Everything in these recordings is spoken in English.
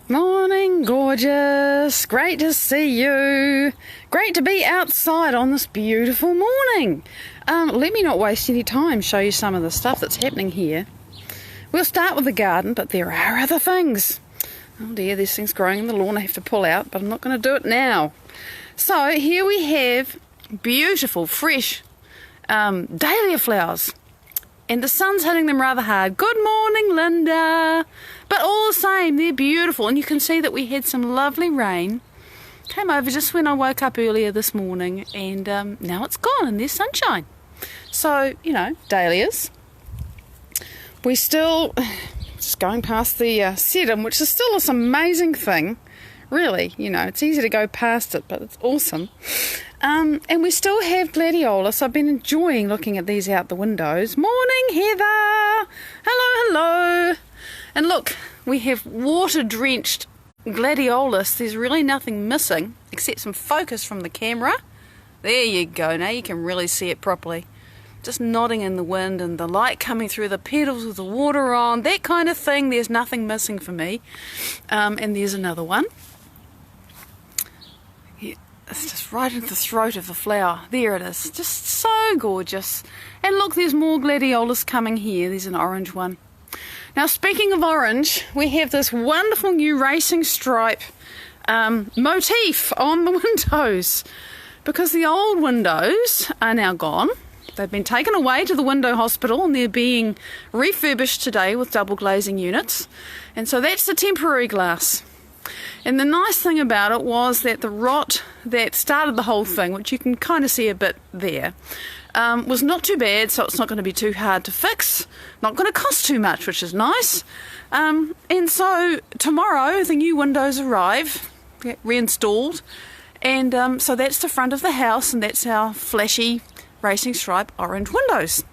Morning, gorgeous. Great to see you. Great to be outside on this beautiful morning. Let me not waste any time, show you some of the stuff that's happening here. We'll start with the garden, but there are other things. Oh dear, there's things growing in the lawn I have to pull out, but I'm not going to do it now. So here we have beautiful, fresh dahlia flowers. And the sun's hitting them rather hard. Good morning, Linda. But all the same, they're beautiful. And you can see that we had some lovely rain. Came over just when I woke up earlier this morning. And now it's gone and there's sunshine. So, dahlias. We still, just going past the sedum, which is still this amazing thing. Really, it's easy to go past it, but it's awesome. And we still have gladiolus. I've been enjoying looking at these out the windows. Morning, Heather. Hello. And look, we have water-drenched gladiolus. There's really nothing missing except some focus from the camera. There you go. Now you can really see it properly. Just nodding in the wind and the light coming through the petals with the water on. That kind of thing. There's nothing missing for me. And there's another one. It's just right in the throat of the flower. There it is. Just so gorgeous. And look, there's more gladiolus coming here. There's an orange one. Now, speaking of orange, we have this wonderful new racing stripe motif on the windows. Because the old windows are now gone. They've been taken away to the window hospital and they're being refurbished today with double glazing units. And so that's the temporary glass. And the nice thing about it was that the rot that started the whole thing, which you can kind of see a bit there, was not too bad, so it's not going to be too hard to fix. Not going to cost too much, which is nice. And so tomorrow the new windows arrive, get reinstalled. And so that's the front of the house, and that's our flashy racing stripe orange windows.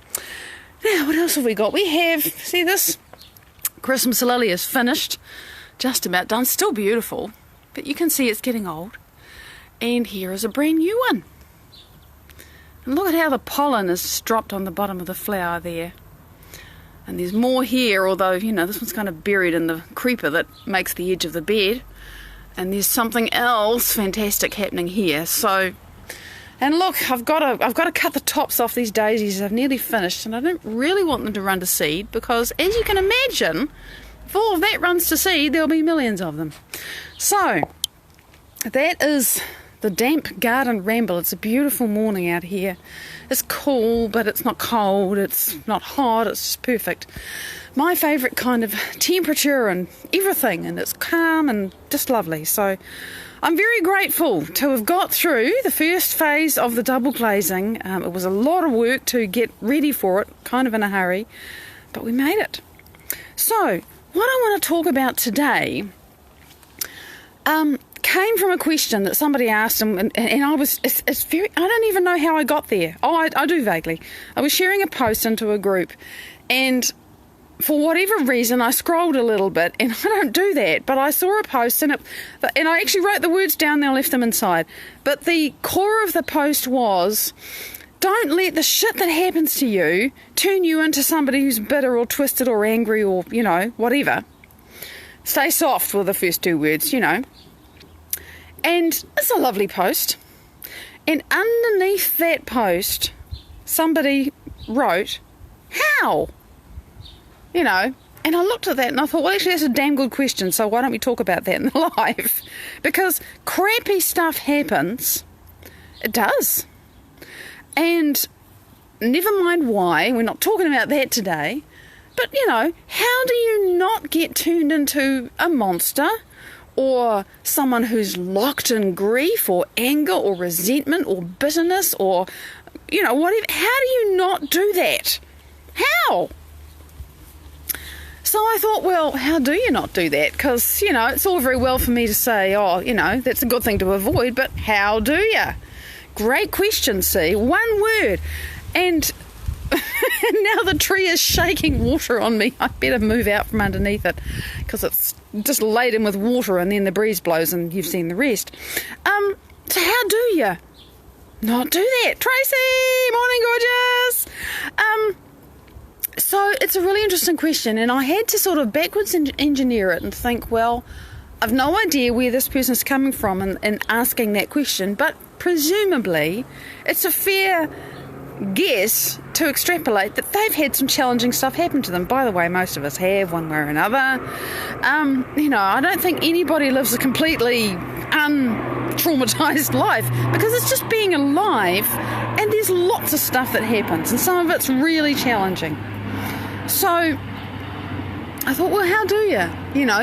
Now, what else have we got? We have, see this? Christmas lily is finished. Just about done. Still beautiful, but you can see it's getting old. And here is a brand new one. And look at how the pollen is just dropped on the bottom of the flower there. And there's more here, although, this one's kind of buried in the creeper that makes the edge of the bed. And there's something else fantastic happening here. So, and look, I've got to cut the tops off these daisies. I've nearly finished, and I don't really want them to run to seed because, as you can imagine, if all of that runs to seed, there'll be millions of them. So, that is the damp garden ramble. It's a beautiful morning out here. It's cool, but it's not cold. It's not hot. It's just perfect. My favourite kind of temperature and everything, and it's calm and just lovely. So, I'm very grateful to have got through the first phase of the double glazing. It was a lot of work to get ready for it, kind of in a hurry, but we made it. So, what I want to talk about today came from a question that somebody asked, and it's very, I don't even know how I got there. Oh, I do vaguely. I was sharing a post into a group, and for whatever reason, I scrolled a little bit, and I don't do that, but I saw a post, and I actually wrote the words down, then I left them inside. But the core of the post was, don't let the shit that happens to you turn you into somebody who's bitter or twisted or angry or, whatever. Stay soft were the first two words, And it's a lovely post. And underneath that post, somebody wrote, how? And I looked at that and I thought, well, actually, that's a damn good question, so why don't we talk about that in the live? Because crappy stuff happens. It does. And never mind why, we're not talking about that today, but, how do you not get turned into a monster or someone who's locked in grief or anger or resentment or bitterness or, whatever? How do you not do that? How? So I thought, well, how do you not do that? Because, it's all very well for me to say, that's a good thing to avoid, but how do you? Great question, see? One word. And now the tree is shaking water on me. I better move out from underneath it because it's just laden with water and then the breeze blows and you've seen the rest. So how do you not do that? Tracy! Morning, gorgeous! So it's a really interesting question, and I had to sort of backwards engineer it and think, well, I've no idea where this person's coming from in asking that question, but presumably it's a fair guess to extrapolate that they've had some challenging stuff happen to them. By the way, most of us have, one way or another. I don't think anybody lives a completely untraumatized life, because it's just being alive, and there's lots of stuff that happens, and some of it's really challenging. So I thought, well, how do you?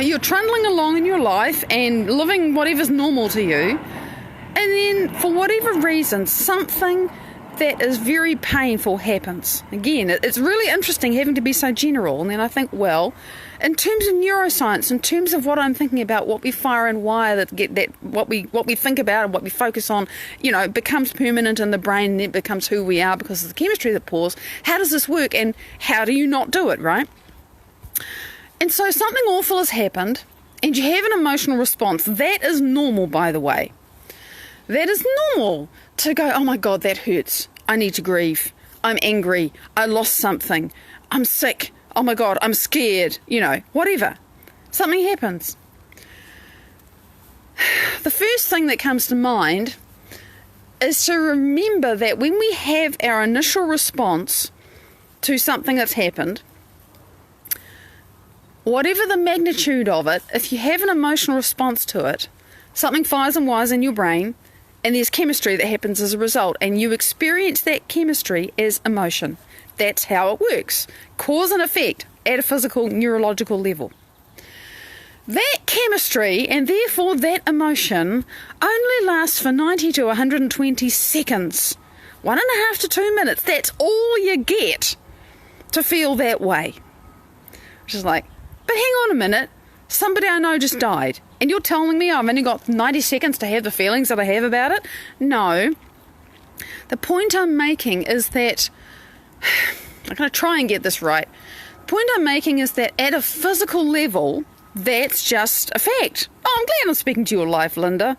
You're trundling along in your life and living whatever's normal to you, and then for whatever reason, something that is very painful happens. Again, it's really interesting having to be so general. And then I think, well, in terms of neuroscience, in terms of what I'm thinking about, what we fire and wire, what we think about and what we focus on, becomes permanent in the brain, and it becomes who we are because of the chemistry that pours. How does this work, and how do you not do it, right? And so something awful has happened, and you have an emotional response. That is normal, by the way. That is normal to go, oh my God, that hurts. I need to grieve. I'm angry. I lost something. I'm sick. Oh my God, I'm scared. Whatever. Something happens. The first thing that comes to mind is to remember that when we have our initial response to something that's happened, whatever the magnitude of it, if you have an emotional response to it, something fires and wires in your brain, and there's chemistry that happens as a result, and you experience that chemistry as emotion. That's how it works. Cause and effect at a physical, neurological level. That chemistry, and therefore that emotion, only lasts for 90 to 120 seconds. 1.5 to 2 minutes. That's all you get to feel that way. Which is like, but hang on a minute. Somebody I know just died, and you're telling me I've only got 90 seconds to have the feelings that I have about it? No. The point I'm making is that, I'm going to try and get this right. The point I'm making is that at a physical level, that's just a fact. Oh, I'm glad I'm speaking to your life, Linda.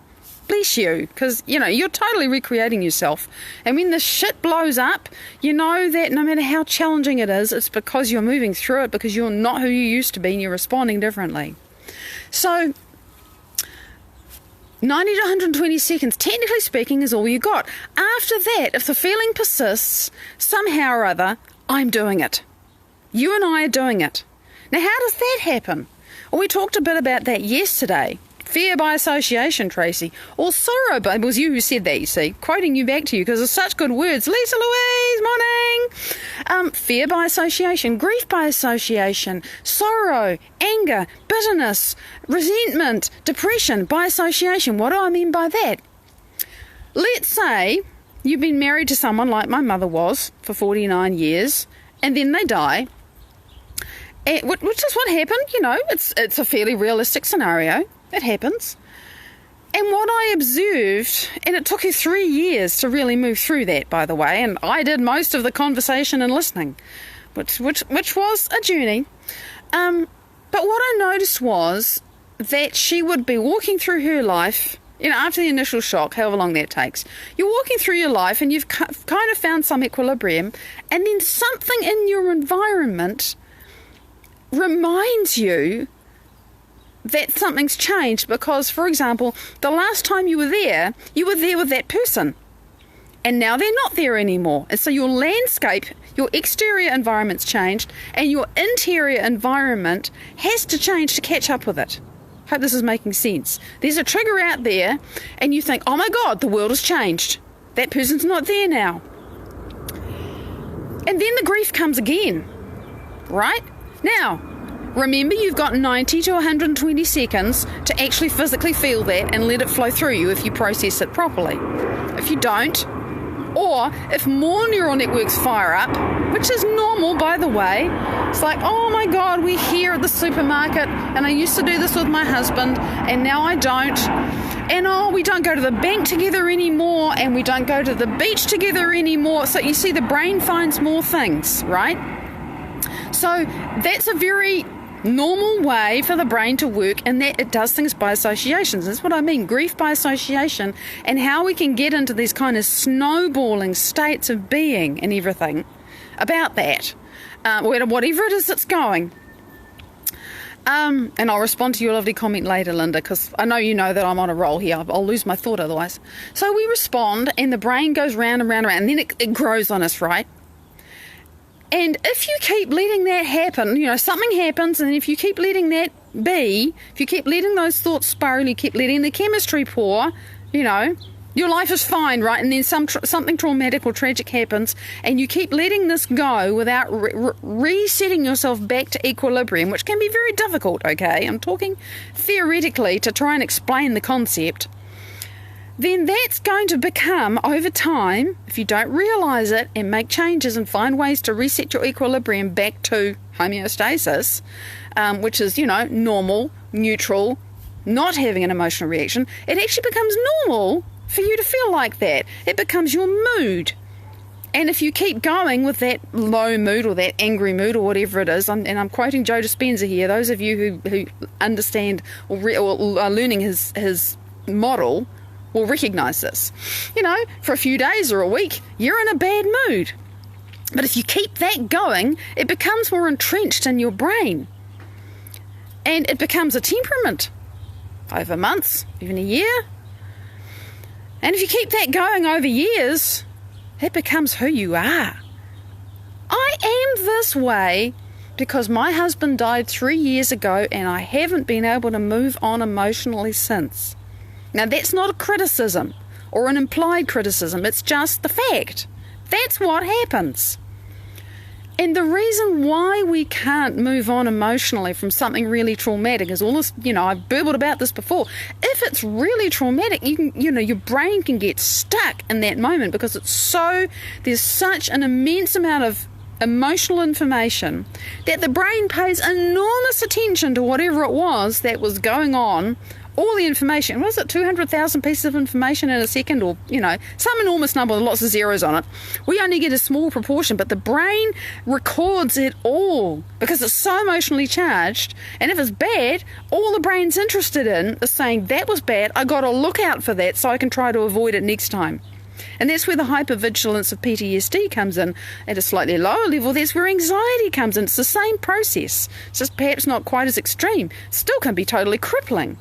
Bless you, because, you're totally recreating yourself. And when the shit blows up, you know that no matter how challenging it is, it's because you're moving through it, because you're not who you used to be and you're responding differently. So 90 to 120 seconds, technically speaking, is all you got. After that, if the feeling persists, somehow or other, I'm doing it. You and I are doing it. Now, how does that happen? Well, we talked a bit about that yesterday. Fear by association, Tracy. Or sorrow, but it was you who said that, you see. Quoting you back to you because it's such good words. Lisa Louise, morning! Fear by association, grief by association, sorrow, anger, bitterness, resentment, depression by association. What do I mean by that? Let's say you've been married to someone like my mother was for 49 years, and then they die. Which is what happened, it's a fairly realistic scenario. It happens. And what I observed, and it took you 3 years to really move through that, by the way, and I did most of the conversation and listening, which was a journey. But what I noticed was that she would be walking through her life, after the initial shock, however long that takes. You're walking through your life and you've kind of found some equilibrium, and then something in your environment reminds you that something's changed because, for example, the last time you were there with that person, and now they're not there anymore. And so your landscape, your exterior environment's changed, and your interior environment has to change to catch up with it. Hope this is making sense. There's a trigger out there, and you think, oh my God, the world has changed. That person's not there now. And then the grief comes again, right? Now, remember, you've got 90 to 120 seconds to actually physically feel that and let it flow through you if you process it properly. If you don't, or if more neural networks fire up, which is normal, by the way, it's like, oh my God, we're here at the supermarket, and I used to do this with my husband, and now I don't. And oh, we don't go to the bank together anymore, and we don't go to the beach together anymore. So you see, the brain finds more things, right? So that's a very normal way for the brain to work, and that it does things by associations. That's what I mean, grief by association, and how we can get into these kind of snowballing states of being and everything about that, whatever it is that's going. And I'll respond to your lovely comment later, Linda, because I know you know that I'm on a roll here. I'll lose my thought otherwise. So we respond, and the brain goes round and round and round, and then it grows on us, right? And if you keep letting that happen, something happens, and if you keep letting that be, if you keep letting those thoughts spiral, you keep letting the chemistry pour, your life is fine, right? And then something traumatic or tragic happens, and you keep letting this go without resetting yourself back to equilibrium, which can be very difficult, okay? I'm talking theoretically to try and explain the concept. Then that's going to become, over time, if you don't realise it and make changes and find ways to reset your equilibrium back to homeostasis, which is, normal, neutral, not having an emotional reaction, it actually becomes normal for you to feel like that. It becomes your mood. And if you keep going with that low mood or that angry mood or whatever it is, and I'm quoting Joe Dispenza here, those of you who understand or are learning his model will recognise this. For a few days or a week, you're in a bad mood. But if you keep that going, it becomes more entrenched in your brain. And it becomes a temperament over months, even a year. And if you keep that going over years, it becomes who you are. I am this way because my husband died 3 years ago and I haven't been able to move on emotionally since. Now, that's not a criticism or an implied criticism. It's just the fact. That's what happens. And the reason why we can't move on emotionally from something really traumatic is all this, I've burbled about this before. If it's really traumatic, your brain can get stuck in that moment because there's such an immense amount of emotional information that the brain pays enormous attention to whatever it was that was going on. All the information, what is it, 200,000 pieces of information in a second, or, some enormous number with lots of zeros on it. We only get a small proportion, but the brain records it all because it's so emotionally charged. And if it's bad, all the brain's interested in is saying, that was bad, I got to look out for that so I can try to avoid it next time. And that's where the hypervigilance of PTSD comes in. At a slightly lower level, that's where anxiety comes in. It's the same process. It's just perhaps not quite as extreme. Still can be totally crippling.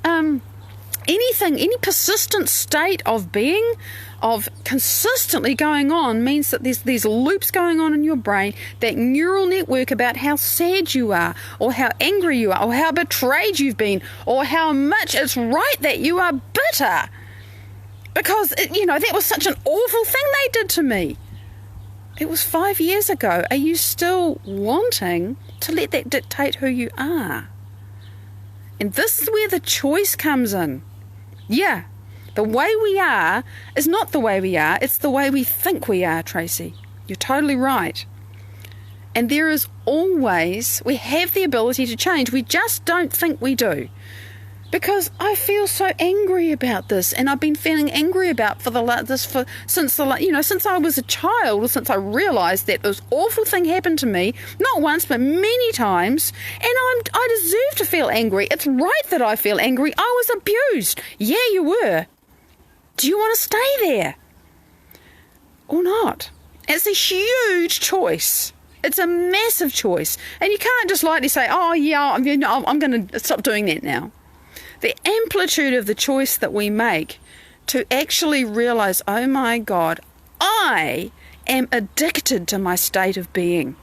Any persistent state of being, of consistently going on, means that there's these loops going on in your brain, that neural network about how sad you are, or how angry you are, or how betrayed you've been, or how much it's right that you are bitter. Because, that was such an awful thing they did to me. It was 5 years ago. Are you still wanting to let that dictate who you are? And this is where the choice comes in. Yeah, the way we are is not the way we are, it's the way we think we are, Tracy. You're totally right. And we have the ability to change. We just don't think we do. Because I feel so angry about this, and I've been feeling angry about since I was a child, or since I realised that this awful thing happened to me, not once but many times, and I deserve to feel angry. It's right that I feel angry. I was abused. Yeah, you were. Do you want to stay there or not? It's a huge choice. It's a massive choice, and you can't just lightly say, "Oh yeah, I'm going to stop doing that now." The amplitude of the choice that we make to actually realise, oh my God, I am addicted to my state of being.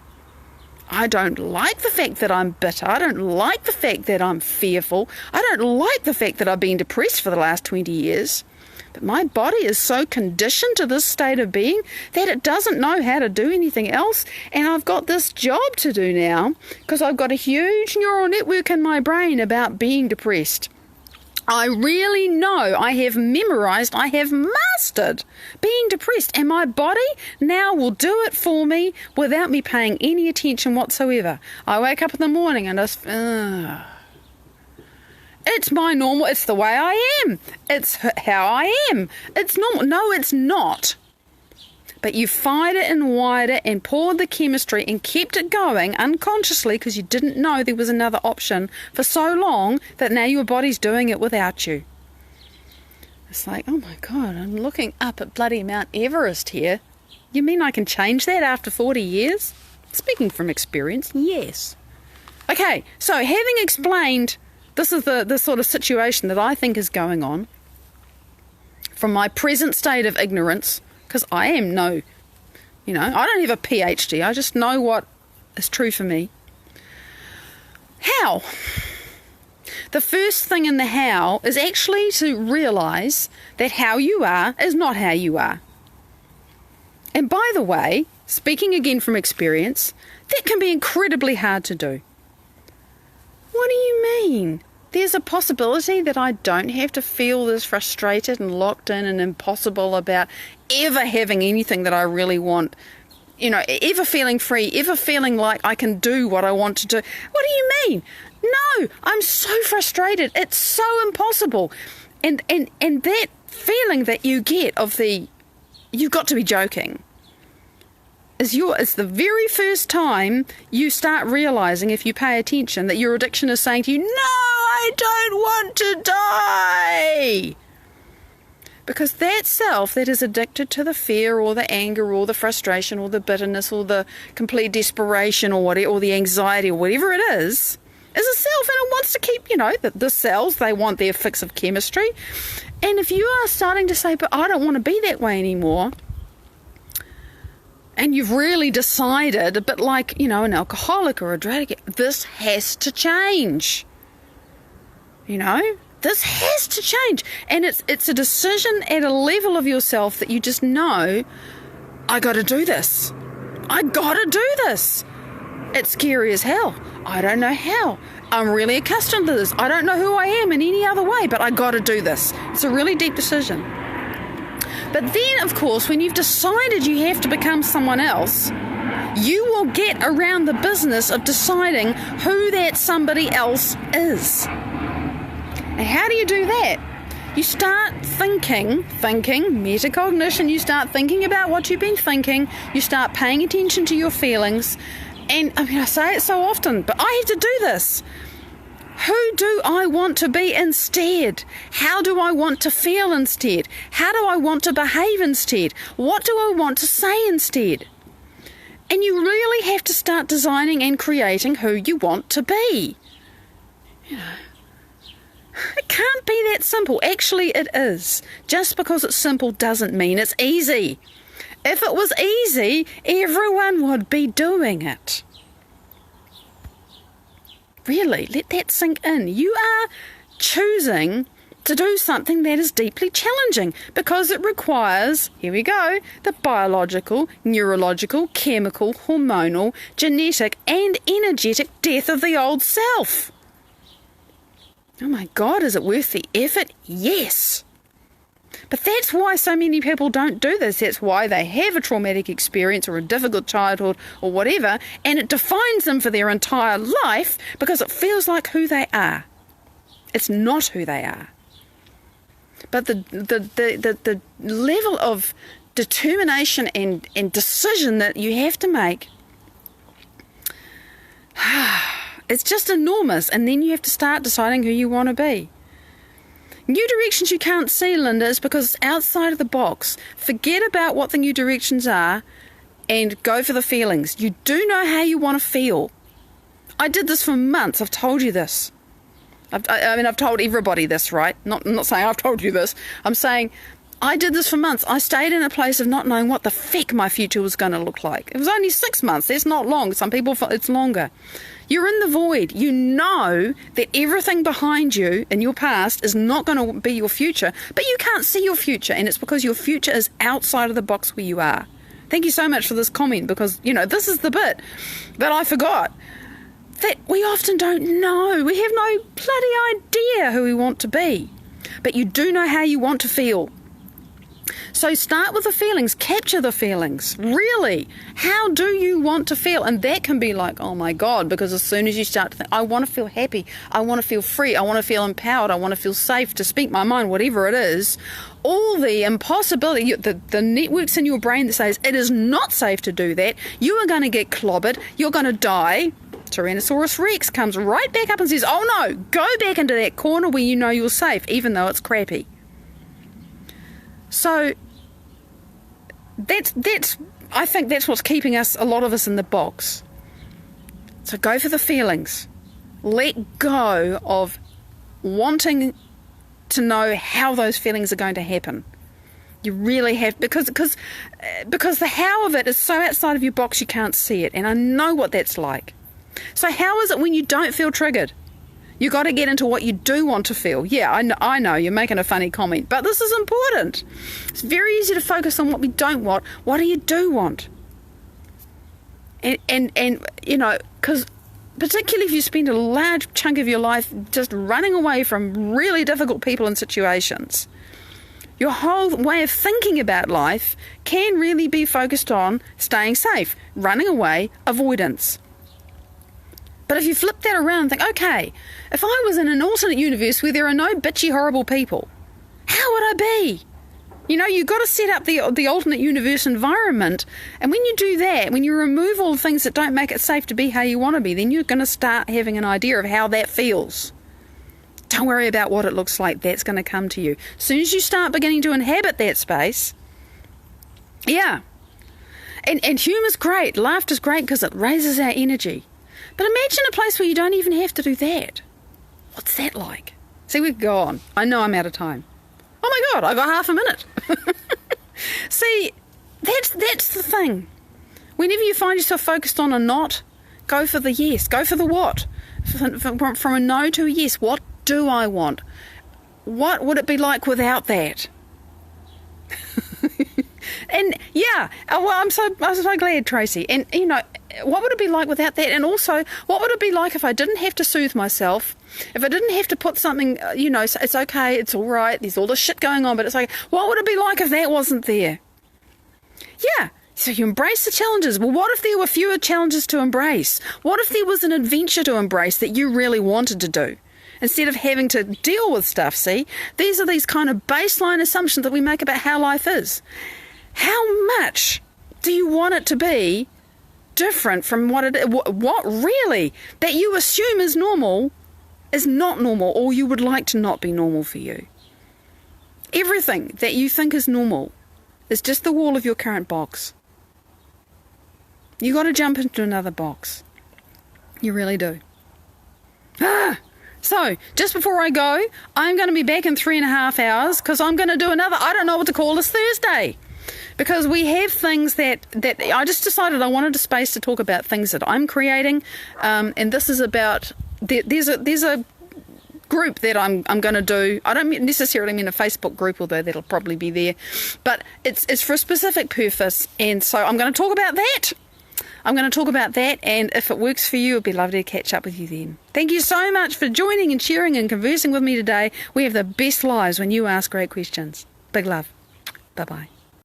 I don't like the fact that I'm bitter. I don't like the fact that I'm fearful. I don't like the fact that I've been depressed for the last 20 years. But my body is so conditioned to this state of being that it doesn't know how to do anything else. And I've got this job to do now because I've got a huge neural network in my brain about being depressed. I really know, I have memorised, I have mastered being depressed, and my body now will do it for me without me paying any attention whatsoever. I wake up in the morning and it's my normal, it's the way I am, it's how I am, it's normal. No, it's not. But you fired it and wired it and poured the chemistry and kept it going unconsciously because you didn't know there was another option for so long that now your body's doing it without you. It's like, oh my God, I'm looking up at bloody Mount Everest here. You mean I can change that after 40 years? Speaking from experience, yes. Okay, so having explained this is the sort of situation that I think is going on from my present state of ignorance, because I am I don't have a PhD, I just know what is true for me. How? The first thing in the how is actually to realise that how you are is not how you are. And by the way, speaking again from experience, that can be incredibly hard to do. What do you mean? There's a possibility that I don't have to feel this frustrated and locked in and impossible about ever having anything that I really want, ever feeling free, ever feeling like I can do what I want to do. What do you mean? No, I'm so frustrated. It's so impossible. And that feeling that you get of you've got to be joking, it's the very first time you start realising, if you pay attention, that your addiction is saying to you, no, I don't want to die. Because that self that is addicted to the fear or the anger or the frustration or the bitterness or the complete desperation or the anxiety or whatever it is a self, and it wants to keep, the cells, they want their fix of chemistry. And if you are starting to say, but I don't want to be that way anymore, and you've really decided, a bit like, an alcoholic or a drug addict, this has to change. This has to change. And it's a decision at a level of yourself that you just know, I got to do this. I got to do this. It's scary as hell. I don't know how. I'm really accustomed to this. I don't know who I am in any other way, but I got to do this. It's a really deep decision. But then, of course, when you've decided you have to become someone else, you will get around the business of deciding who that somebody else is. And how do you do that? You start thinking, metacognition, you start thinking about what you've been thinking, you start paying attention to your feelings, and I say it so often, but I have to do this. Who do I want to be instead? How do I want to feel instead? How do I want to behave instead? What do I want to say instead? And you really have to start designing and creating who you want to be. It can't be that simple. Actually, it is. Just because it's simple doesn't mean it's easy. If it was easy, everyone would be doing it. Really, let that sink in. You are choosing to do something that is deeply challenging because it requires, here we go, the biological, neurological, chemical, hormonal, genetic and energetic death of the old self. Oh my God, is it worth the effort? Yes. But that's why so many people don't do this. That's why they have a traumatic experience or a difficult childhood or whatever, and it defines them for their entire life because it feels like who they are. It's not who they are. But the level of determination and decision that you have to make, it's just enormous. And then you have to start deciding who you want to be. New directions you can't see, Linda, is because it's outside of the box. Forget about what the new directions are and go for the feelings. You do know how you want to feel. I did this for months. I've told you this. I've told everybody this, right? I'm not saying I've told you this. I'm saying I did this for months. I stayed in a place of not knowing what the feck my future was going to look like. It was only 6 months. That's not long. Some people feel it's longer. You're in the void. You know that everything behind you in your past is not going to be your future, but you can't see your future, and it's because your future is outside of the box where you are. Thank you so much for this comment, because, this is the bit that I forgot. That we often don't know. We have no bloody idea who we want to be. But you do know how you want to feel. So start with the feelings. Capture the feelings. Really. How do you want to feel? And that can be like, oh my God, because as soon as you start to think, I want to feel happy. I want to feel free. I want to feel empowered. I want to feel safe to speak my mind, whatever it is. All the impossibility, the networks in your brain that says it is not safe to do that. You are going to get clobbered. You're going to die. Tyrannosaurus Rex comes right back up and says, oh no, go back into that corner where you know you're safe, even though it's crappy. So I think that's what's keeping a lot of us in the box. So go for the feelings. Let go of wanting to know how those feelings are going to happen. You really have, because the how of it is so outside of your box you can't see it, and I know what that's like. So how is it when you don't feel triggered? You got to get into what you do want to feel. Yeah, I know you're making a funny comment, but this is important. It's very easy to focus on what we don't want. What do you do want? And you know, because particularly if you spend a large chunk of your life just running away from really difficult people and situations, your whole way of thinking about life can really be focused on staying safe, running away, avoidance. But if you flip that around and think, okay, if I was in an alternate universe where there are no bitchy, horrible people, how would I be? You know, you've got to set up the alternate universe environment. And when you do that, when you remove all the things that don't make it safe to be how you want to be, then you're going to start having an idea of how that feels. Don't worry about what it looks like. That's going to come to you. As soon as you start beginning to inhabit that space, yeah. And humour's great. Laughter's great because it raises our energy. But imagine a place where you don't even have to do that. What's that like? See, we could go on. I know I'm out of time. Oh my God, I got half a minute. See, that's the thing. Whenever you find yourself focused on a not, go for the yes. Go for the what. From a no to a yes. What do I want? What would it be like without that? And yeah, well, I'm so glad, Tracy. And you know, what would it be like without that? And also, what would it be like if I didn't have to soothe myself? If I didn't have to put something, you know, it's okay, it's all right, there's all this shit going on, but it's like, what would it be like if that wasn't there? Yeah, so you embrace the challenges. Well, what if there were fewer challenges to embrace? What if there was an adventure to embrace that you really wanted to do? Instead of having to deal with stuff, see? These are these kind of baseline assumptions that we make about how life is. How much do you want it to be different from what it is? What really that you assume is normal is not normal, or you would like to not be normal for you. Everything that you think is normal is just the wall of your current box. You got to jump into another box. You really do. So, just before I go, I'm going to be back in 3.5 hours because I'm going to do another, I don't know what to call this, Thursday. Because we have things that I just decided I wanted a space to talk about things that I'm creating. And this is about, there's a group that I'm going to do. I don't necessarily mean a Facebook group, although that'll probably be there. But it's for a specific purpose. And so I'm going to talk about that. And if it works for you, it'd be lovely to catch up with you then. Thank you so much for joining and sharing and conversing with me today. We have the best lives when you ask great questions. Big love. Bye-bye.